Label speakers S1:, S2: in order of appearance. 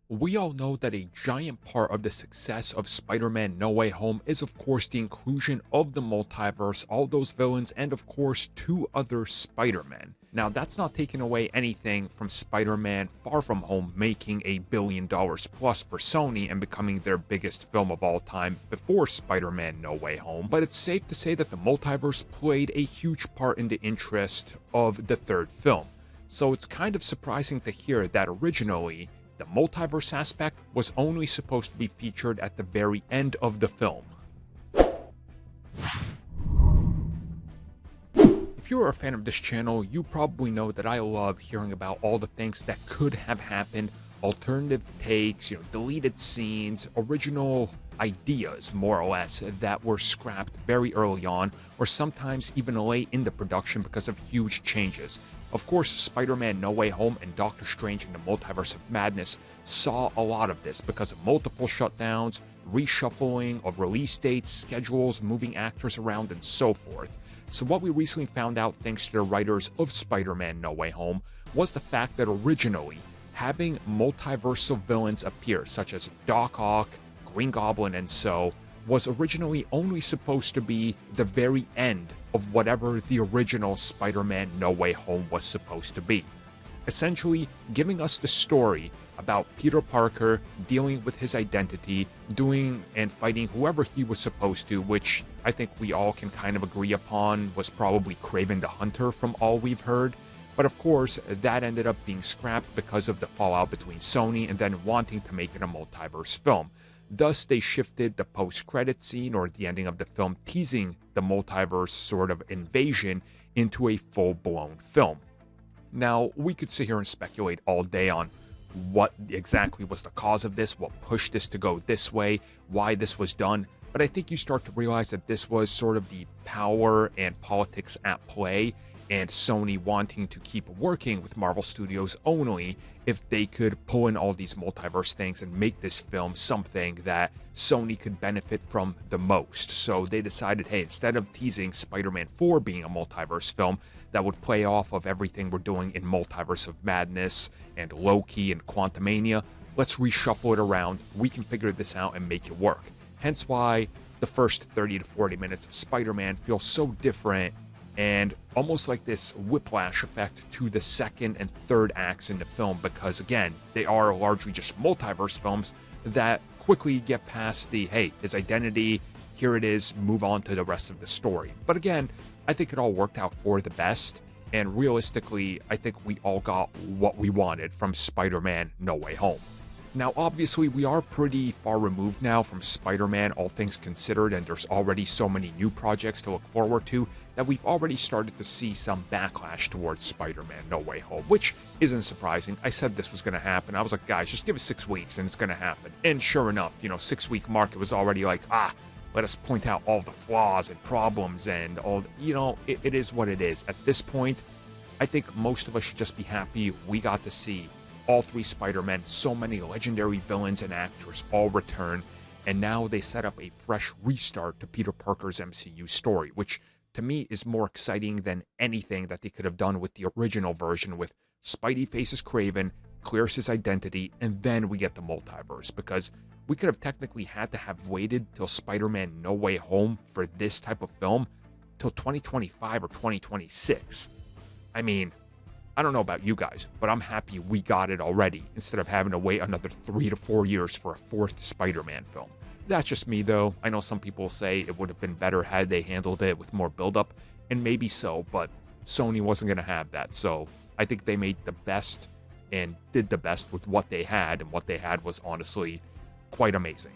S1: We all know that a giant part of the success of Spider-Man No Way Home is of course the inclusion of the multiverse, all those villains, and of course two other Spider-Men. Now that's not taking away anything from Spider-Man Far From Home making $1 billion plus for Sony and becoming their biggest film of all time before Spider-Man No Way Home, but it's safe to say that the multiverse played a huge part in the interest of the third film. So it's kind of surprising to hear that originally the multiverse aspect was only supposed to be featured at the very end of the film. If you're a fan of this channel, you probably know that I love hearing about all the things that could have happened, alternative takes, deleted scenes, original ideas, more or less, that were scrapped very early on, or sometimes even late in the production because of huge changes. Of course, Spider-Man No Way Home and Doctor Strange in the Multiverse of Madness saw a lot of this because of multiple shutdowns, reshuffling of release dates, schedules, moving actors around, and so forth. So what we recently found out thanks to the writers of Spider-Man No Way Home was the fact that originally, having multiversal villains appear, such as Doc Ock, Green Goblin, and so, was originally only supposed to be the very end of whatever the original Spider-Man No Way Home was supposed to be. Essentially, giving us the story about Peter Parker dealing with his identity, doing and fighting whoever he was supposed to, which I think we all can kind of agree upon was probably Kraven the Hunter from all we've heard. But of course, that ended up being scrapped because of the fallout between Sony and then wanting to make it a multiverse film. Thus, they shifted the post-credit scene, or the ending of the film, teasing the multiverse sort of invasion into a full-blown film. Now, we could sit here and speculate all day on what exactly was the cause of this, what pushed this to go this way, why this was done, but I think you start to realize that this was sort of the power and politics at play, and Sony wanting to keep working with Marvel Studios only if they could pull in all these multiverse things and make this film something that Sony could benefit from the most. So they decided, hey, instead of teasing Spider-Man 4 being a multiverse film that would play off of everything we're doing in Multiverse of Madness and Loki and Quantumania, let's reshuffle it around. We can figure this out and make it work. Hence why the first 30 to 40 minutes of Spider-Man feels so different and almost like this whiplash effect to the second and third acts in the film, because again, they are largely just multiverse films that quickly get past the, hey, his identity, here it is, move on to the rest of the story. But again, I think it all worked out for the best, and realistically, I think we all got what we wanted from Spider-Man No Way Home. Now, obviously, we are pretty far removed now from Spider-Man, all things considered, and there's already so many new projects to look forward to that we've already started to see some backlash towards Spider-Man No Way Home, which isn't surprising. I said this was going to happen. I was like, guys, just give it 6 weeks and it's going to happen. And sure enough, 6-week mark, it was already like, let us point out all the flaws and problems and all, it is what it is. At this point, I think most of us should just be happy we got to see all three Spider-Men, so many legendary villains and actors all return, and now they set up a fresh restart to Peter Parker's MCU story, which to me is more exciting than anything that they could have done with the original version, with Spidey faces Kraven, clears his identity, and then we get the multiverse, because we could have technically had to have waited till Spider-Man No Way Home for this type of film till 2025 or 2026. I mean, I don't know about you guys, but I'm happy we got it already instead of having to wait another 3 to 4 years for a fourth Spider-Man film. That's just me though. I know some people say it would have been better had they handled it with more build-up, and maybe so, but Sony wasn't going to have that, so I think they made the best and did the best with what they had, and what they had was honestly quite amazing.